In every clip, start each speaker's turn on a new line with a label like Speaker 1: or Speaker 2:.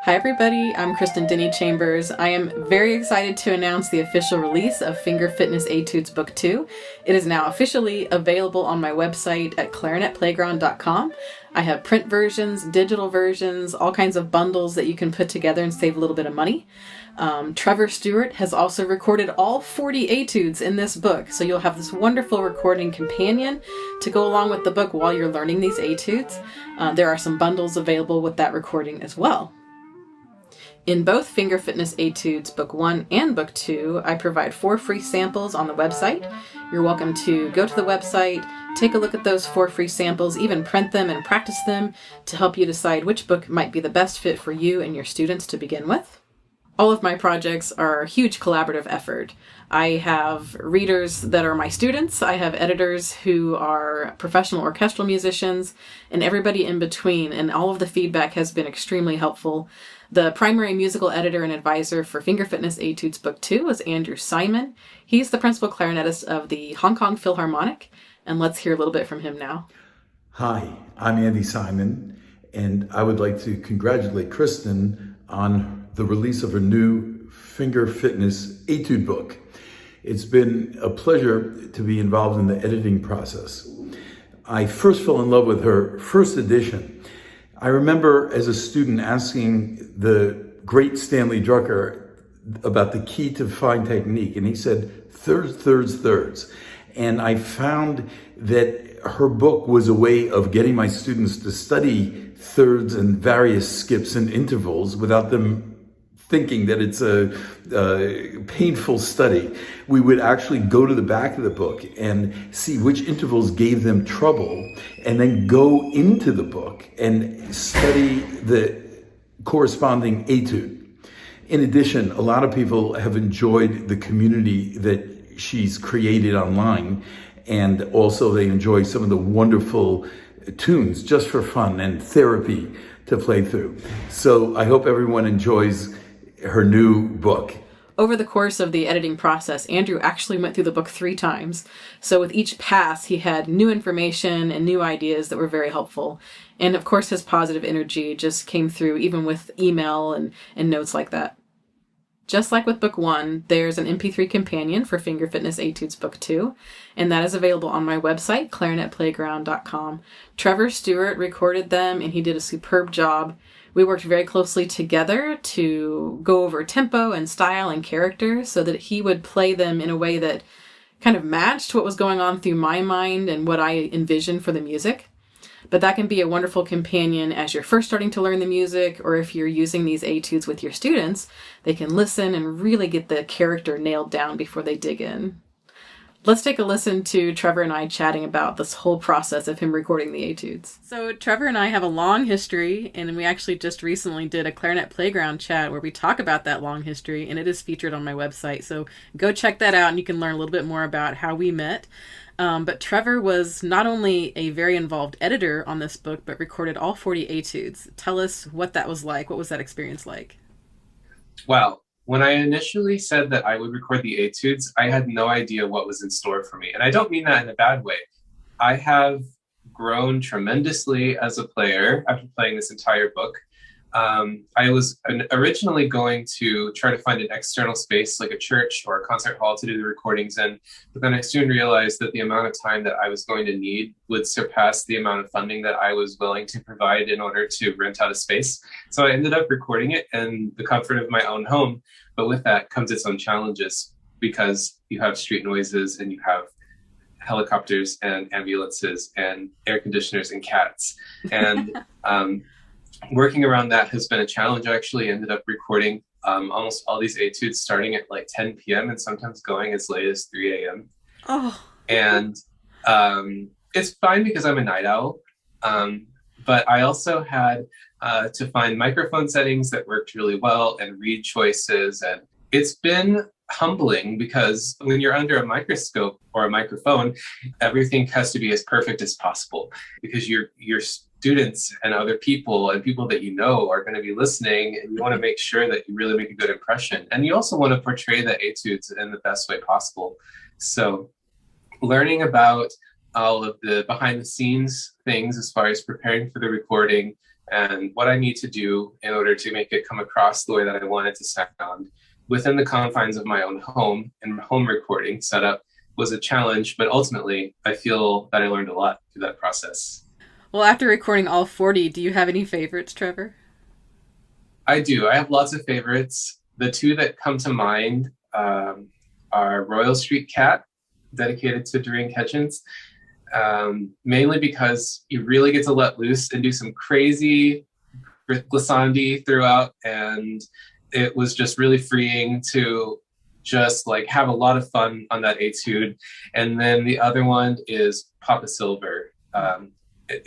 Speaker 1: Hi everybody, I'm Kristen Denny Chambers. I am very excited to announce the official release of Finger Fitness Etudes Book 2. It is now officially available on my website at clarinetplayground.com. I have print versions, digital versions, all kinds of bundles that you can put together and save a little bit of money. Trevor Stewart has also recorded all 40 etudes in this book, so you'll have this wonderful recording companion to go along with the book while you're learning these etudes. There are some bundles available with that recording as well. In both Finger Fitness Etudes Book 1 and Book 2, I provide 4 free samples on the website. You're welcome to go to the website, take a look at those 4 free samples, even print them and practice them to help you decide which book might be the best fit for you and your students to begin with. All of my projects are a huge collaborative effort. I have readers that are my students, I have editors who are professional orchestral musicians, and everybody in between, and all of the feedback has been extremely helpful. The primary musical editor and advisor for Finger Fitness Etudes Book 2 is Andrew Simon. He's the principal clarinetist of the Hong Kong Philharmonic, and let's hear a little bit from him now.
Speaker 2: Hi, I'm Andy Simon, and I would like to congratulate Kristen on the release of her new Finger Fitness Etude book. It's been a pleasure to be involved in the editing process. I first fell in love with her first edition. I remember as a student asking the great Stanley Drucker about the key to fine technique, and he said, thirds, thirds, thirds. And I found that her book was a way of getting my students to study thirds and various skips and intervals without them thinking that it's a painful study. We would actually go to the back of the book and see which intervals gave them trouble, and then go into the book and study the corresponding etude. In addition, a lot of people have enjoyed the community that she's created online, and also they enjoy some of the wonderful tunes just for fun and therapy to play through. So I hope everyone enjoys her new book.
Speaker 1: Over the course of the editing process, Andrew actually went through the book 3 times. So with each pass, he had new information and new ideas that were very helpful. And of course, his positive energy just came through even with email and notes like that. Just like with Book 1, there's an MP3 Companion for Finger Fitness Etudes Book 2, and that is available on my website, clarinetplayground.com. Trevor Stewart recorded them, and he did a superb job. We worked very closely together to go over tempo and style and character so that he would play them in a way that kind of matched what was going on through my mind and what I envisioned for the music. But that can be a wonderful companion as you're first starting to learn the music, or if you're using these etudes with your students, they can listen and really get the character nailed down before they dig in. Let's take a listen to Trevor and I chatting about this whole process of him recording the etudes. So Trevor and I have a long history, and we actually just recently did a Clarinet Playground chat where we talk about that long history, and it is featured on my website. So go check that out, and you can learn a little bit more about how we met. But Trevor was not only a very involved editor on this book, but recorded all 40 etudes. Tell us what that was like. What was that experience like?
Speaker 3: Wow. When I initially said that I would record the etudes, I had no idea what was in store for me. And I don't mean that in a bad way. I have grown tremendously as a player after playing this entire book. I was originally going to try to find an external space like a church or a concert hall to do the recordings in, but then I soon realized that the amount of time that I was going to need would surpass the amount of funding that I was willing to provide in order to rent out a space. So I ended up recording it in the comfort of my own home, but with that comes its own challenges because you have street noises and you have helicopters and ambulances and air conditioners and cats. And working around that has been a challenge. I actually ended up recording almost all these etudes starting at like 10 p.m. and sometimes going as late as 3 a.m.
Speaker 1: Oh.
Speaker 3: And it's fine because I'm a night owl. But I also had to find microphone settings that worked really well and reed choices. And it's been humbling because when you're under a microscope or a microphone, everything has to be as perfect as possible because your students and other people and people that you know are going to be listening, and you want to make sure that you really make a good impression. And you also want to portray the etudes in the best way possible. So learning about all of the behind the scenes things as far as preparing for the recording, and what I need to do in order to make it come across the way that I want it to sound within the confines of my own home and home recording setup was a challenge, but ultimately I feel that I learned a lot through that process.
Speaker 1: Well, after recording all 40, do you have any favorites, Trevor?
Speaker 3: I do. I have lots of favorites. The two that come to mind are Royal Street Cat, dedicated to Doreen Ketchens, mainly because you really get to let loose and do some crazy glissandi throughout, and it was just really freeing to just like have a lot of fun on that etude. And then the other one is Papa Silver,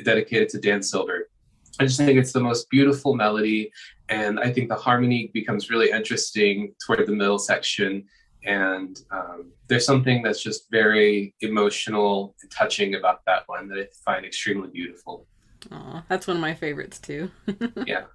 Speaker 3: dedicated to Dan Silver. I just think it's the most beautiful melody, and I think the harmony becomes really interesting toward the middle section. And there's something that's just very emotional and touching about that one that I find extremely beautiful.
Speaker 1: Aw, that's one of my favorites too.
Speaker 3: Yeah.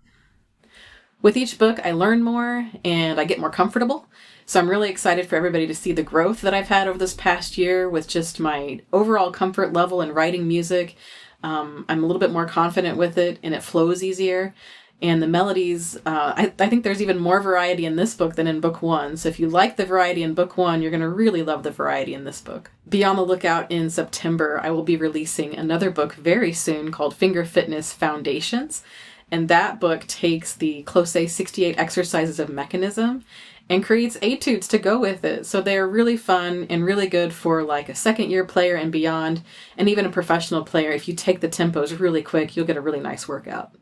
Speaker 1: With each book, I learn more and I get more comfortable. So I'm really excited for everybody to see the growth that I've had over this past year with just my overall comfort level in writing music. I'm a little bit more confident with it and it flows easier. And the melodies, I think there's even more variety in this book than in book one. So if you like the variety in book one, you're going to really love the variety in this book. Be on the lookout in September. I will be releasing another book very soon called Finger Fitness Foundations. And that book takes the Close 68 exercises of mechanism and creates etudes to go with it. So they're really fun and really good for like a second year player and beyond, and even a professional player. If you take the tempos really quick, you'll get a really nice workout.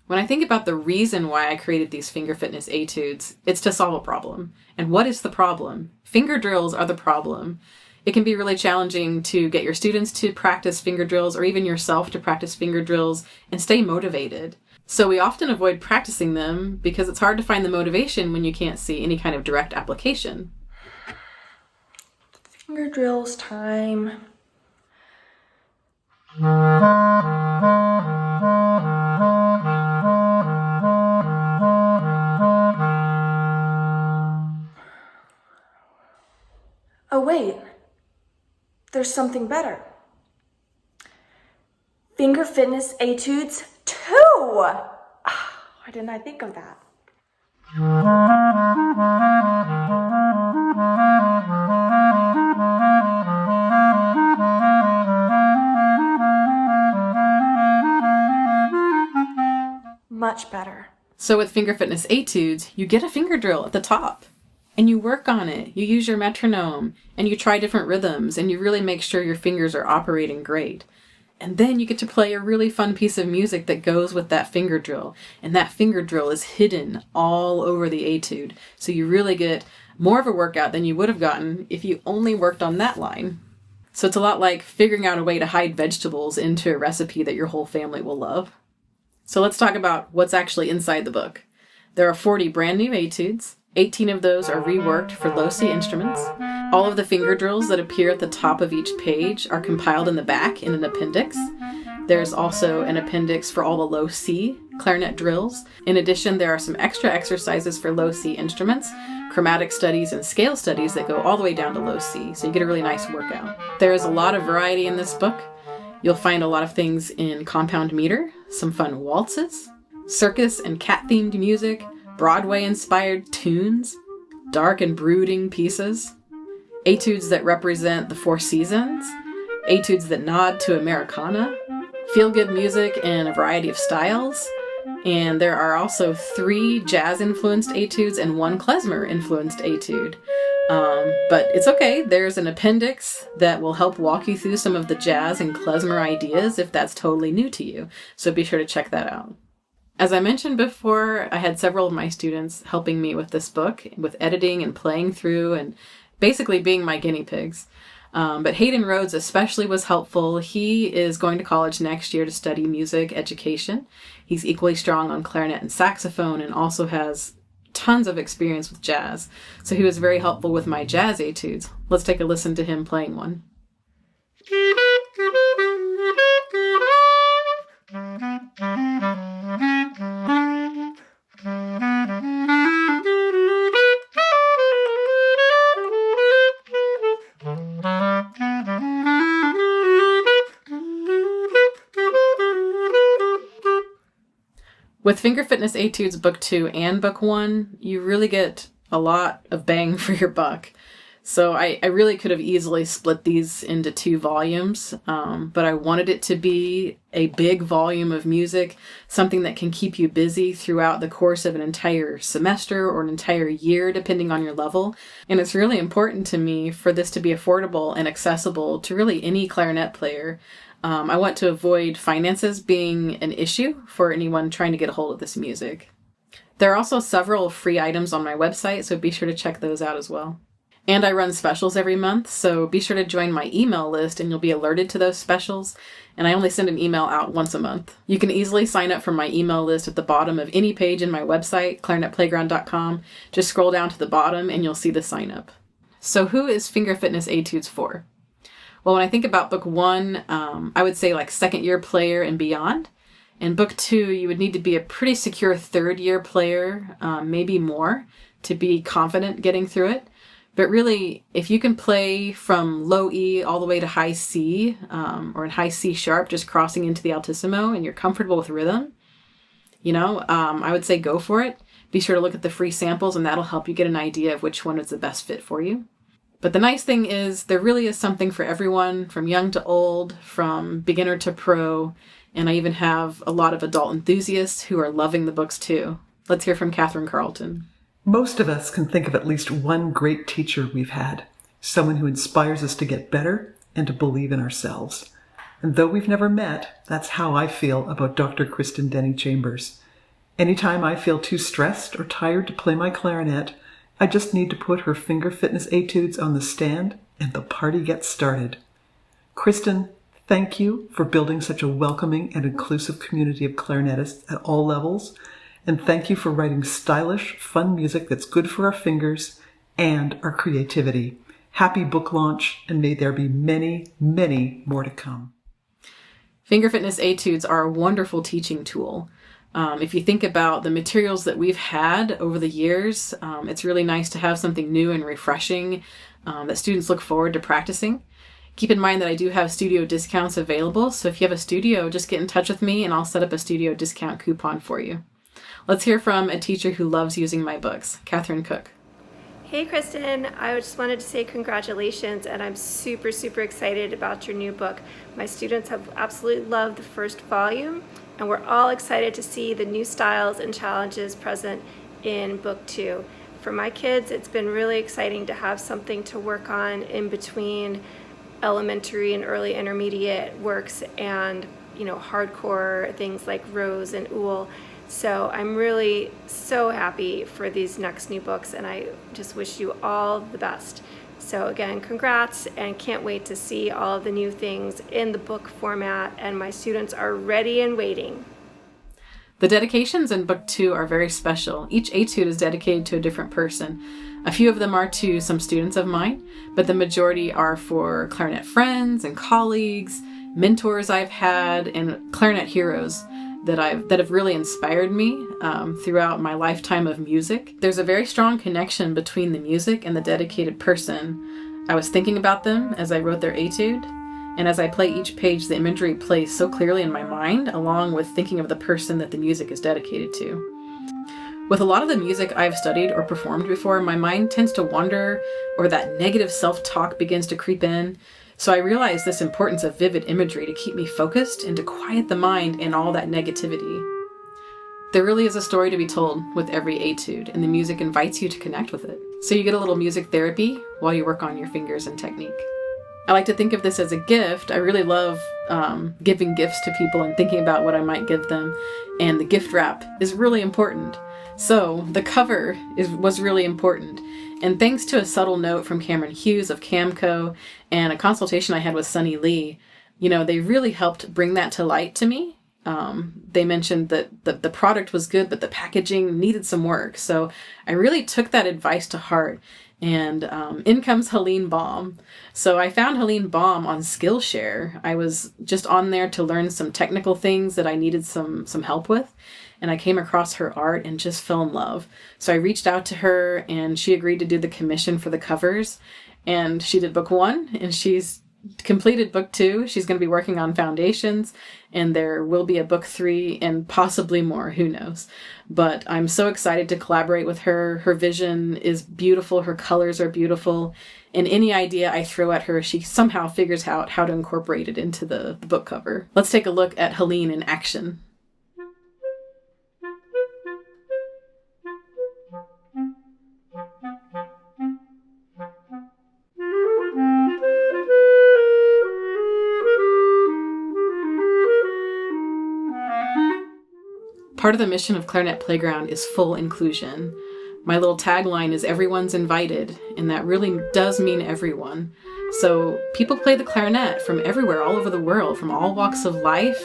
Speaker 1: When I think about the reason why I created these finger fitness etudes, it's to solve a problem. And what is the problem? Finger drills are the problem. It can be really challenging to get your students to practice finger drills or even yourself to practice finger drills and stay motivated. So we often avoid practicing them because it's hard to find the motivation when you can't see any kind of direct application.
Speaker 4: Finger drills time. Oh wait, there's something better. Finger fitness etudes 2! Why didn't I think of that? Much better.
Speaker 1: So with Finger Fitness Etudes, you get a finger drill at the top and you work on it. You use your metronome and you try different rhythms and you really make sure your fingers are operating great. And then you get to play a really fun piece of music that goes with that finger drill. And that finger drill is hidden all over the etude. So you really get more of a workout than you would have gotten if you only worked on that line. So it's a lot like figuring out a way to hide vegetables into a recipe that your whole family will love. So let's talk about what's actually inside the book. There are 40 brand new etudes. 18 of those are reworked for low C instruments. All of the finger drills that appear at the top of each page are compiled in the back in an appendix. There's also an appendix for all the low C clarinet drills. In addition, there are some extra exercises for low C instruments, chromatic studies, and scale studies that go all the way down to low C, so you get a really nice workout. There is a lot of variety in this book. You'll find a lot of things in compound meter, some fun waltzes, circus and cat-themed music, Broadway-inspired tunes, dark and brooding pieces, etudes that represent the 4 seasons, etudes that nod to Americana, feel-good music in a variety of styles, and there are also 3 jazz-influenced etudes and 1 klezmer-influenced etude. But it's okay, there's an appendix that will help walk you through some of the jazz and klezmer ideas if that's totally new to you, so be sure to check that out. As I mentioned before, I had several of my students helping me with this book, with editing and playing through and basically being my guinea pigs. But Hayden Rhodes especially was helpful. He is going to college next year to study music education. He's equally strong on clarinet and saxophone and also has tons of experience with jazz. So he was very helpful with my jazz etudes. Let's take a listen to him playing one. With Finger Fitness Etudes Book 2 and Book 1, you really get a lot of bang for your buck. So I really could have easily split these into 2 volumes, but I wanted it to be a big volume of music, something that can keep you busy throughout the course of an entire semester or an entire year, depending on your level. And it's really important to me for this to be affordable and accessible to really any clarinet player. I want to avoid finances being an issue for anyone trying to get a hold of this music. There are also several free items on my website, so be sure to check those out as well. And I run specials every month, so be sure to join my email list and you'll be alerted to those specials. And I only send an email out once a month. You can easily sign up for my email list at the bottom of any page in my website, clarinetplayground.com. Just scroll down to the bottom and you'll see the sign up. So who is Finger Fitness Etudes for? Well, when I think about Book 1, I would say like second year player and beyond. In Book 2, you would need to be a pretty secure third year player, maybe more, to be confident getting through it. But really, if you can play from low E all the way to high C, or in high C sharp, just crossing into the altissimo, and you're comfortable with rhythm, I would say go for it. Be sure to look at the free samples, and that'll help you get an idea of which one is the best fit for you. But the nice thing is there really is something for everyone, from young to old, from beginner to pro, and I even have a lot of adult enthusiasts who are loving the books too. Let's hear from Catherine Carlton.
Speaker 5: Most of us can think of at least one great teacher we've had, someone who inspires us to get better and to believe in ourselves. And though we've never met, that's how I feel about Dr. Kristen Denny Chambers. Anytime I feel too stressed or tired to play my clarinet, I just need to put her Finger Fitness Etudes on the stand and the party gets started. Kristen, thank you for building such a welcoming and inclusive community of clarinetists at all levels. And thank you for writing stylish, fun music that's good for our fingers and our creativity. Happy book launch, and may there be many, many more to come.
Speaker 1: Finger Fitness Etudes are a wonderful teaching tool. If you think about the materials that we've had over the years, it's really nice to have something new and refreshing that students look forward to practicing. Keep in mind that I do have studio discounts available, so if you have a studio, just get in touch with me and I'll set up a studio discount coupon for you. Let's hear from a teacher who loves using my books, Catherine Cook.
Speaker 6: Hey Kristen, I just wanted to say congratulations, and I'm super excited about your new book. My students have absolutely loved the first volume, and we're all excited to see the new styles and challenges present in Book 2. For my kids, it's been really exciting to have something to work on in between elementary and early intermediate works and hardcore things like Rose and Ool. So I'm really so happy for these next new books, and I just wish you all the best. So again, congrats, and can't wait to see all of the new things in the book format, and my students are ready and waiting.
Speaker 1: The dedications in Book 2 are very special. Each etude is dedicated to a different person. A few of them are to some students of mine, but the majority are for clarinet friends and colleagues, mentors I've had, and clarinet heroes that have really inspired me throughout my lifetime of music. There's a very strong connection between the music and the dedicated person. I was thinking about them as I wrote their etude, and as I play each page, the imagery plays so clearly in my mind, along with thinking of the person that the music is dedicated to. With a lot of the music I've studied or performed before, my mind tends to wander, or that negative self-talk begins to creep in. So I realized this importance of vivid imagery to keep me focused and to quiet the mind in all that negativity. There really is a story to be told with every etude, and the music invites you to connect with it. So you get a little music therapy while you work on your fingers and technique. I like to think of this as a gift. I really love giving gifts to people and thinking about what I might give them, and the gift wrap is really important. So the cover was really important. And thanks to a subtle note from Cameron Hughes of Camco and a consultation I had with Sunny Lee, they really helped bring that to light to me. They mentioned that the product was good, but the packaging needed some work. So I really took that advice to heart. And in comes Helene Baum. So I found Helene Baum on Skillshare. I was just on there to learn some technical things that I needed some help with. And I came across her art and just fell in love. So I reached out to her, and she agreed to do the commission for the covers. And she did Book 1, and she's completed book 2. She's going to be working on foundations, and there will be a book 3 and possibly more. Who knows? But I'm so excited to collaborate with her. Her vision is beautiful. Her colors are beautiful. And any idea I throw at her, she somehow figures out how to incorporate it into the book cover. Let's take a look at Helene in action. Part of the mission of Clarinet Playground is full inclusion. My little tagline is everyone's invited, and that really does mean everyone. So people play the clarinet from everywhere, all over the world, from all walks of life,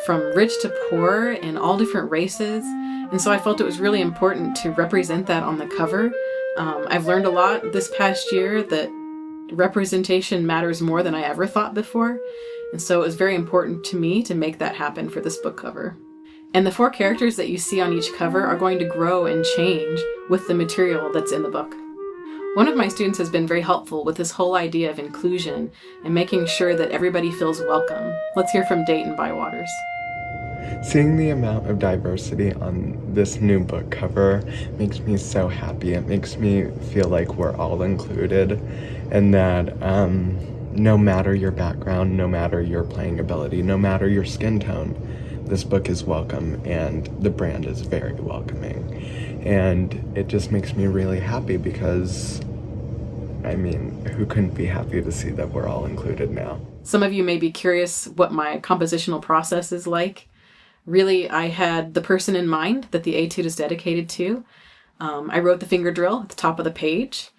Speaker 1: from rich to poor, and all different races. And so I felt it was really important to represent that on the cover. I've learned a lot this past year that representation matters more than I ever thought before. And so it was very important to me to make that happen for this book cover. And the 4 characters that you see on each cover are going to grow and change with the material that's in the book. One of my students has been very helpful with this whole idea of inclusion and making sure that everybody feels welcome. Let's hear from Dayton Bywaters.
Speaker 7: Seeing the amount of diversity on this new book cover makes me so happy. It makes me feel like we're all included, and that no matter your background, no matter your playing ability, no matter your skin tone, this book is welcome, and the brand is very welcoming. And it just makes me really happy because, I mean, who couldn't be happy to see that we're all included now?
Speaker 1: Some of you may be curious what my compositional process is like. Really, I had the person in mind that the Etude is dedicated to. I wrote the finger drill at the top of the page,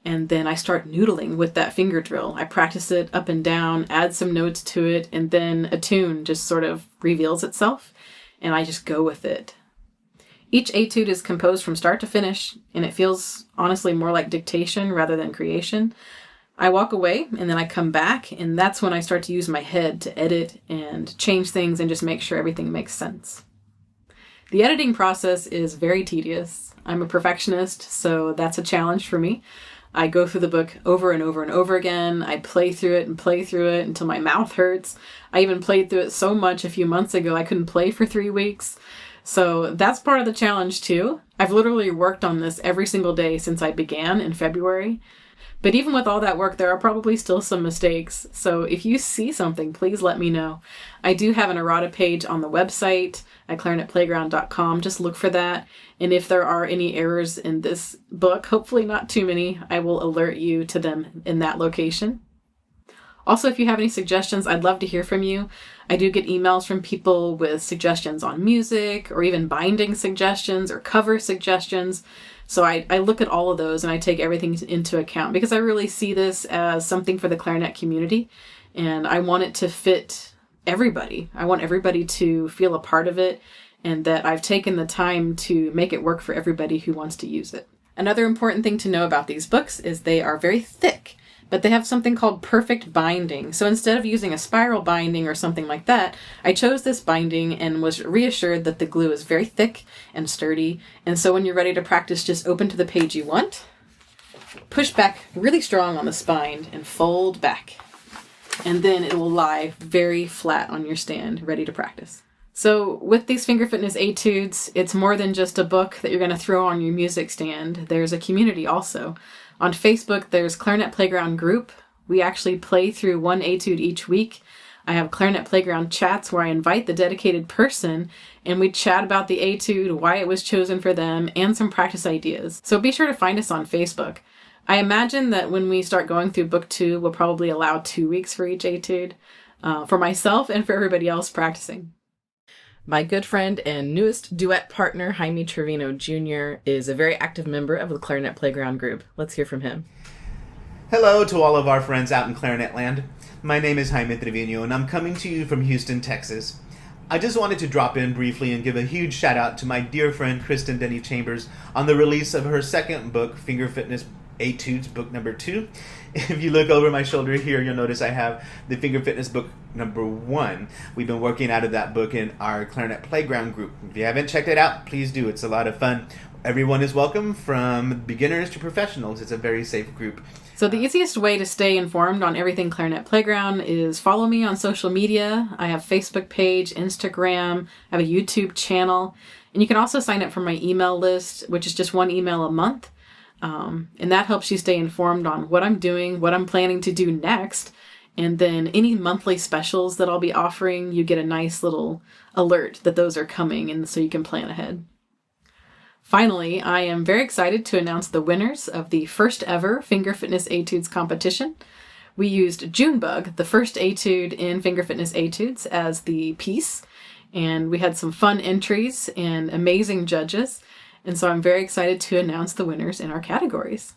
Speaker 1: and then I start noodling with that finger drill. I practice it up and down, add some notes to it, and then a tune just sort of reveals itself, and I just go with it. Each Etude is composed from start to finish, and it feels honestly more like dictation rather than creation. I walk away, and then I come back, and that's when I start to use my head to edit and change things and just make sure everything makes sense. The editing process is very tedious. I'm a perfectionist, so that's a challenge for me. I go through the book over and over and over again. I play through it until my mouth hurts. I even played through it so much a few months ago I couldn't play for 3 weeks. So that's part of the challenge too. I've literally worked on this every single day since I began in February. But even with all that work, there are probably still some mistakes. So if you see something, please let me know. I do have an errata page on the website at clarinetplayground.com. Just look for that. And if there are any errors in this book, hopefully not too many, I will alert you to them in that location. Also, if you have any suggestions, I'd love to hear from you. I do get emails from people with suggestions on music, or even binding suggestions or cover suggestions. So I look at all of those and I take everything into account because I really see this as something for the clarinet community, and I want it to fit everybody. I want everybody to feel a part of it, and that I've taken the time to make it work for everybody who wants to use it. Another important thing to know about these books is they are very thick, but they have something called perfect binding. So instead of using a spiral binding or something like that, I chose this binding and was reassured that the glue is very thick and sturdy. And so when you're ready to practice, just open to the page you want, push back really strong on the spine, and fold back. And then it will lie very flat on your stand, ready to practice. So with these Finger Fitness Etudes, it's more than just a book that you're going to throw on your music stand. There's a community also. On Facebook, there's Clarinet Playground group. We actually play through one Etude each week. I have Clarinet Playground chats where I invite the dedicated person and we chat about the Etude, why it was chosen for them, and some practice ideas. So be sure to find us on Facebook. I imagine that when we start going through book 2, we'll probably allow 2 weeks for each Etude, for myself and for everybody else practicing. My good friend and newest duet partner, Jaime Trevino Jr., is a very active member of the Clarinet Playground group. Let's hear from him.
Speaker 8: Hello to all of our friends out in Clarinet Land. My name is Jaime Trevino, and I'm coming to you from Houston, Texas. I just wanted to drop in briefly and give a huge shout out to my dear friend Kristen Denny Chambers on the release of her second book, Finger Fitness Etudes, book number 2. If you look over my shoulder here, you'll notice I have the Finger Fitness book number 1. We've been working out of that book in our Clarinet Playground group. If you haven't checked it out, please do. It's a lot of fun. Everyone is welcome, from beginners to professionals. It's a very safe group.
Speaker 1: So the easiest way to stay informed on everything Clarinet Playground is follow me on social media. I have a Facebook page, Instagram, I have a YouTube channel, and you can also sign up for my email list, which is just one email a month. And that helps you stay informed on what I'm doing, what I'm planning to do next, and then any monthly specials that I'll be offering, you get a nice little alert that those are coming, and so you can plan ahead. Finally, I am very excited to announce the winners of the first ever Finger Fitness Etudes competition. We used Junebug, the first etude in Finger Fitness Etudes, as the piece, and we had some fun entries and amazing judges, and so I'm very excited to announce the winners in our categories.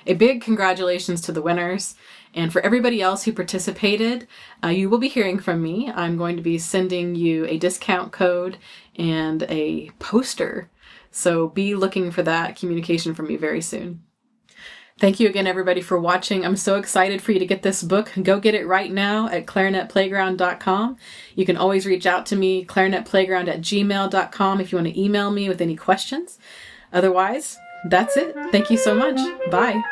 Speaker 1: A big congratulations to the winners, and for everybody else who participated, you will be hearing from me. I'm going to be sending you a discount code and a poster, so be looking for that communication from me very soon. Thank you again, everybody, for watching. I'm so excited for you to get this book. Go get it right now at clarinetplayground.com. You can always reach out to me, clarinetplayground@gmail.com, if you want to email me with any questions. Otherwise, that's it. Thank you so much. Bye.